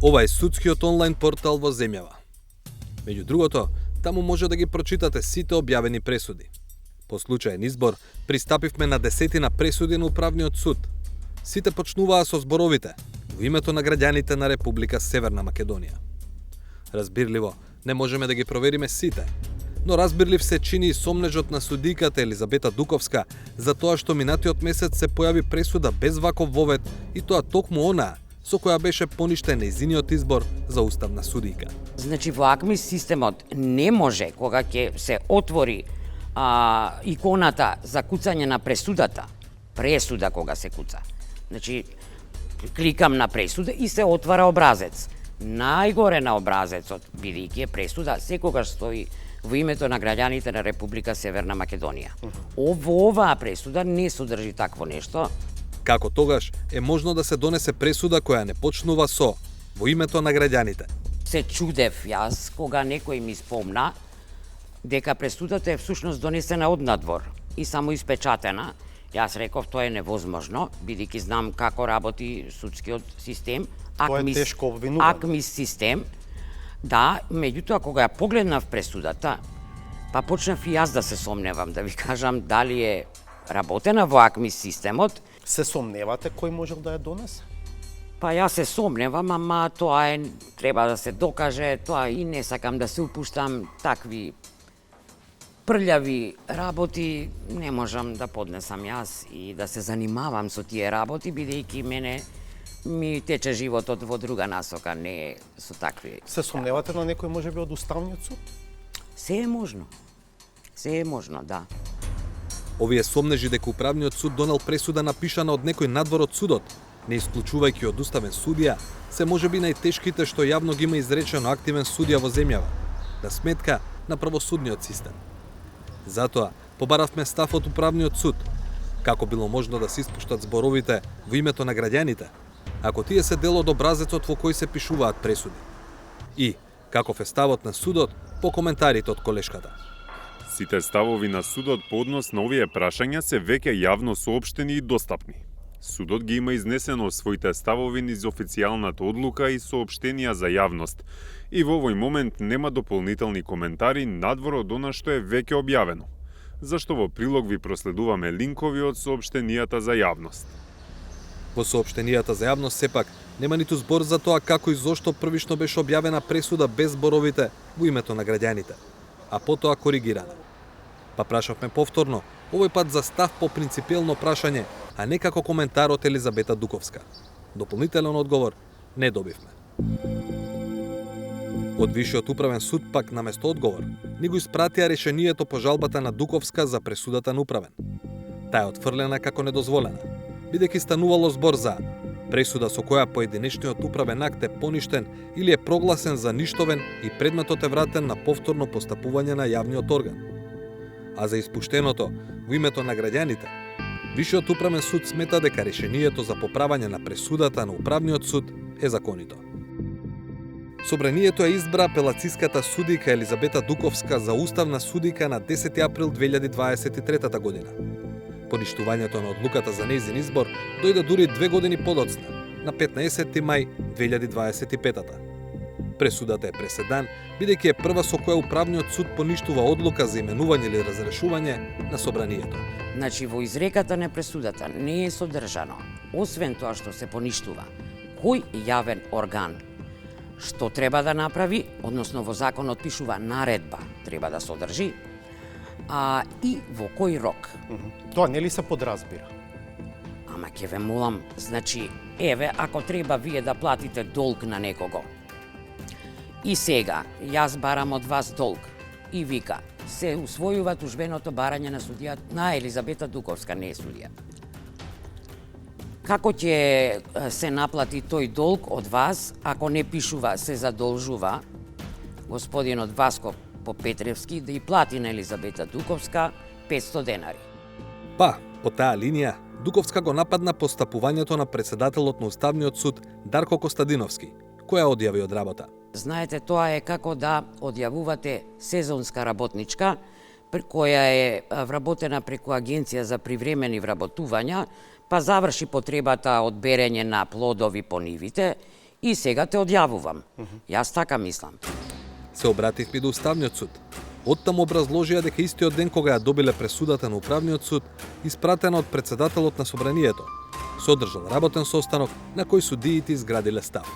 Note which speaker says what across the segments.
Speaker 1: Ова е судскиот онлайн портал во земјава. Меѓу другото, таму може да ги прочитате сите објавени пресуди. По случаен избор, пристапивме на 10 пресуди на Управниот суд. Сите почнуваа со зборовите во името на граѓаните на Република Северна Македонија. Разбирливо, не можеме да ги провериме сите, но разбирлив се чини и сомнежот на судиката Елизабета Дуковска за тоа што минатиот месец се појави пресуда без ваков вовед и тоа токму онаа со која беше поништен нејзиниот избор за уставна судика.
Speaker 2: Значи во АКМИС системот не може кога ќе се отвори иконата за куцање на пресуда кога се куца. Значи кликам на пресуда и се отвара образец. Најгоре на образецот, бидејќи е пресуда, секогаш стои во името на граѓаните на Република Северна Македонија. Во оваа пресуда не содржи такво нешто.
Speaker 1: Како тогаш е можно да се донесе пресуда која не почнува со во името на граѓаните?
Speaker 2: Се чудев јас кога некој ми спомна дека пресудата е всушност донесена од надвор и само испечатена. Јас реков тоа е невозможно, бидејќи знам како работи судскиот систем, АКМИС систем. Да, меѓутоа кога ја погледнав пресудата, па почнав и јас да се сомневам, да ви кажам дали е работена во АКМИС системот.
Speaker 3: Се сомневате кој можел да ја донесе?
Speaker 2: Па јас се сомневам, ама тоа треба да се докаже, тоа и не сакам да се упуштам такви прљави работи, не можам да поднесам јас и да се занимавам со тие работи, бидејќи мене ми тече животот во друга насока, не со такви.
Speaker 3: Се сомневате на некој можеби од Уставниот суд?
Speaker 2: Се е можно. Се е можно, да.
Speaker 1: Овие сомнежи дека Управниот суд донел пресуда напишана од некој надвор од судот, не исклучувајќи од уставен судија, се можеби најтешките што јавно ги има изречено активен судија во земјава, на сметка на правосудниот систем. Затоа побаравме став од Управниот суд, како било можно да се испуштат зборовите во името на граѓаните, ако тие се дел од образецот во кој се пишуваат пресуди. И, каков е ставот на судот по коментарите од колешката.
Speaker 4: Сите ставови на судот по однос на овие прашања се веќе јавно соопштени и достапни. Судот ги има изнесено своите ставови низ официјалната одлука и соопштенија за јавност. И во овој момент нема дополнителни коментари надвор од она што е веќе објавено. Зашто во прилог ви проследуваме линкови од соопштенијата за јавност.
Speaker 1: Во соопштенијата за јавност сепак нема ниту збор за тоа како и зошто првично беше објавена пресуда без зборовите во името на граѓаните, а потоа коригирана. Па прашавме повторно, овој пат за став по принципиелно прашање, а не како коментар од Елизабета Дуковска. Дополнителен одговор не добивме. Од Висшиот управен суд пак наместо одговор ни го испратија решението по жалбата на Дуковска за пресудата на управен. Таа е отфрлена како недозволена, бидејќи станувало збор за пресуда со која поединечниот управен акт е поништен или е прогласен за ништовен и предметот е вратен на повторно постапување на јавниот орган. А за испуштеното во името на граѓаните, Висшиот управен суд смета дека решението за поправање на пресудата на Управниот суд е законито. Собранието ја избра апелациската судика Елизабета Дуковска за уставна судика на 10 април 2023 година. Поништувањето на одлуката за нејзин избор дојде дури 2 години подоцна, на 15 мај 2025. Пресудата е преседан, бидејќи е прва со која Управниот суд поништува одлука за именување или разрешување на собранието.
Speaker 2: Значи во изреката на пресудата не е содржано, освен тоа што се поништува, кој јавен орган што треба да направи, односно во законот пишува наредба треба да содржи, и во кој рок.
Speaker 3: Тоа нели се подразбира?
Speaker 2: Ама ќе ве молам, значи, еве, ако треба вие да платите долг на некого, и сега, јас барам од вас долг, и вика, се усвојува тужбеното барање на судија, на Елизабета Дуковска, не е судија. Како ќе се наплати тој долг од вас, ако не пишува, се задолжува господинот Васко Попетревски да и плати на Елизабета Дуковска 500 денари.
Speaker 1: Па, по таа линија, Дуковска го нападна постапувањето на председателот на Уставниот суд Дарко Костадиновски, која одјави од работа.
Speaker 2: Знаете, тоа е како да одјавувате сезонска работничка, која е вработена преку Агенција за привремени вработувања, па заврши потребата од берење на плодови по нивите И сега те одјавувам. Јас така мислам.
Speaker 1: Се обративме до Уставниот суд. Оттаму образложија дека истиот ден кога ја добиле пресудата на Управниот суд, испратена од председателот на собранието, се одржал работен состанок на кој судиите изградиле став.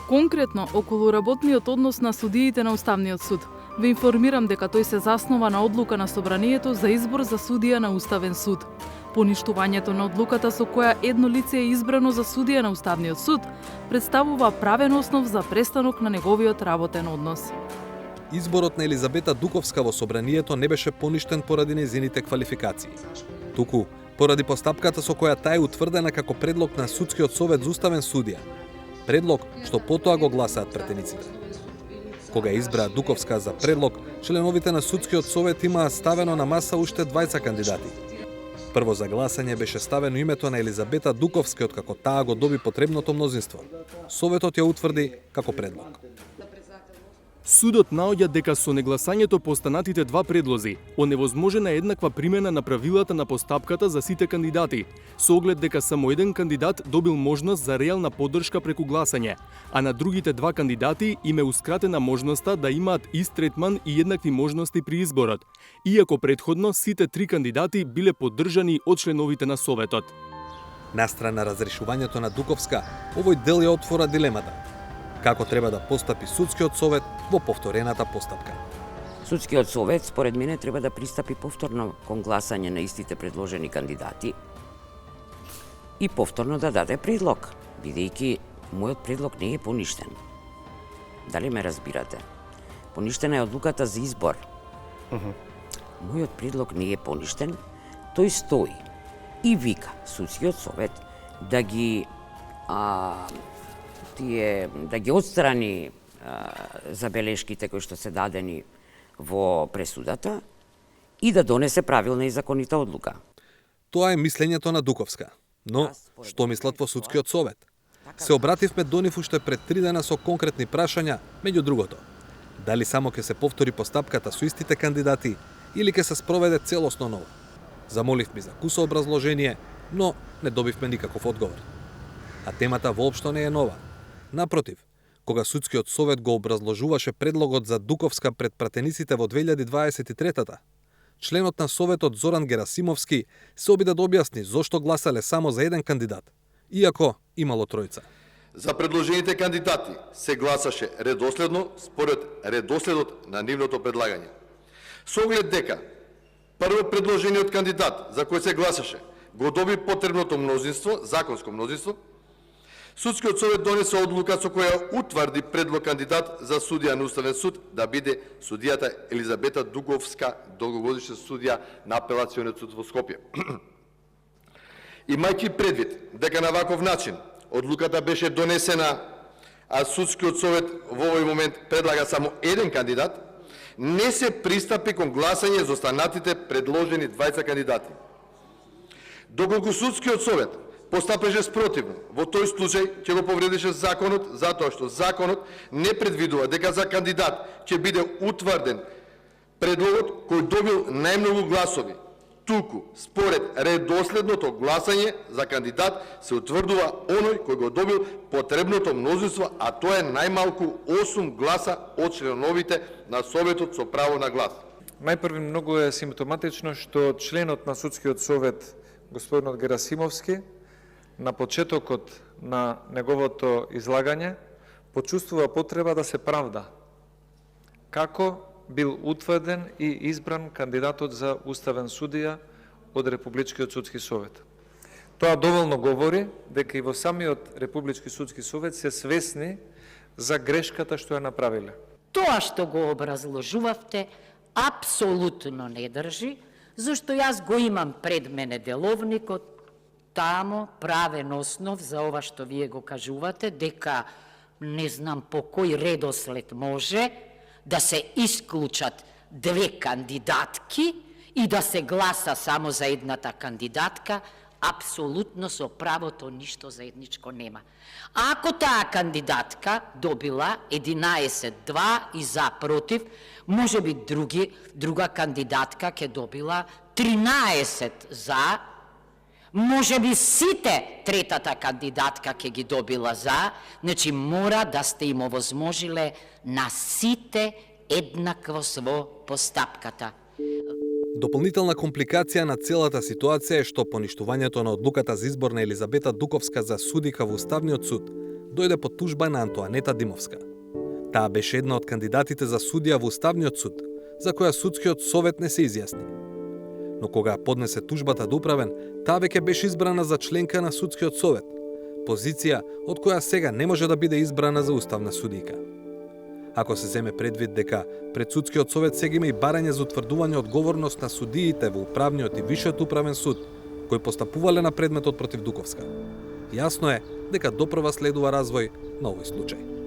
Speaker 5: Конкретно, околу работниот однос на судиите на Уставниот суд, ве информирам дека тој се заснова на одлука на собранието за избор за судија на Уставен суд. Поништувањето на одлуката со која едно лице е избрано за судија на Уставниот суд представува правен основ за престанок на неговиот работен однос.
Speaker 1: Изборот на Елизабета Дуковска во собранието не беше поништен поради нејзините квалификации. Туку, поради постапката со која таа е утврдена како предлог на Судскиот совет за уставен судија. Предлог што потоа го гласаат претениците. Кога избраа Дуковска за предлог, членовите на Судскиот совет имаа ставено на маса уште 20 кандидати. Прво за гласање беше ставено името на Елизабета Дуковска откако таа го доби потребното мнозинство. Советот ја утврди како предлог.
Speaker 6: Судот наоѓа дека со негласањето по останатите два предлози оневозможена еднаква примена на правилата на постапката за сите кандидати, со оглед дека само еден кандидат добил можност за реална поддршка преку гласање, а на другите два кандидати им е ускратена можноста да имаат ист третман и еднакви можности при изборот, иако претходно сите три кандидати биле поддржани од членовите на Советот.
Speaker 1: Настрана разрешувањето на Дуковска, овој дел ја отвора дилемата. Како треба да постапи Судскиот совет во повторената постапка.
Speaker 2: Судскиот совет, според мене, треба да пристапи повторно кон гласање на истите предложени кандидати и повторно да даде предлог, бидејќи мојот предлог не е поништен. Дали ме разбирате? Поништена е одлуката за избор. Мојот предлог не е поништен, тој стои и вика Судскиот совет да ги да ги отстрани забелешките кои што се дадени во пресудата и да донесе правилна и законита одлука.
Speaker 1: Тоа е мислењето на Дуковска. Но, што мислат во Судскиот совет? Се обративме до нив уште пред 3 дена со конкретни прашања, меѓу другото. Дали само ќе се повтори постапката со истите кандидати или ќе се спроведе целосно ново? Замоливме за кусо образложение, но не добивме никаков одговор. А темата воопшто не е нова. Напротив, кога Судскиот совет го образложуваше предлогот за Дуковска пред пратениците во 2023-та, членот на Советот Зоран Герасимовски се обида да објасни зошто гласале само за еден кандидат, иако имало тројца.
Speaker 7: За предложените кандидати се гласаше редоследно според редоследот на нивното предлагање. Со оглед дека прво предложениот кандидат за кој се гласаше го доби потребното мнозинство, законско мнозинство, Судскиот совет донесе одлука со која утврди предлог кандидат за судија на Уставен суд да биде судијата Елизабета Дуковска, долгогодишна судија на Апелациониот суд во Скопје. Имајќи предвид дека на ваков начин одлуката беше донесена, а Судскиот совет во овој момент предлага само еден кандидат, не се пристапи кон гласање за останатите предложени 20 кандидати. Доколку Судскиот совет постапеше спротивно, во тој случај ќе го повредише законот, затоа што законот не предвидува дека за кандидат ќе биде утврден предлогот кој добил најмногу гласови. Туку, според редоследното гласање за кандидат се утврдува оној кој го добил потребното мнозинство, а тоа е најмалку 8 гласа од членовите на Советот со право на глас.
Speaker 8: Најпрви многу е симптоматично што членот на Судскиот совет, господинот Герасимовски, на почетокот на неговото излагање, почувствува потреба да се правда. Како бил утврден и избран кандидатот за уставен судија од Републичкиот судски совет. Тоа доволно говори дека и во самиот Републички судски совет се свесни за грешката што ја направиле.
Speaker 9: Тоа што го образложувавте апсолутно не држи, зашто јас го имам пред мене деловникот, тамо правен основ за ова што вие го кажувате, дека не знам по кој редослед може да се исклучат две кандидатки и да се гласа само за едната кандидатка, апсолутно со правото ништо заедничко нема. Ако таа кандидатка добила 11-2 и за против, може би друга кандидатка ќе добила 13 за, Може би сите третата кандидатка ќе ги добила за, значи мора да сте им овозможиле на сите еднаквост во постапката.
Speaker 1: Дополнителна компликација на целата ситуација е што поништувањето на одлуката за избор на Елизабета Дуковска за судика во Уставниот суд дојде по тужба на Антоанета Димовска. Таа беше една од кандидатите за судија во Уставниот суд, за која судскиот совет не се изјасни. Но кога поднесе тужбата до управен, таа веќе беше избрана за членка на судскиот совет, позиција од која сега не може да биде избрана за уставна судика. Ако се земе предвид дека пред судскиот совет сега има и барање за утврдување одговорност на судиите во управниот и висшиот управен суд, кои постапувале на предметот против Дуковска, јасно е дека допрва следува развој на овој случај.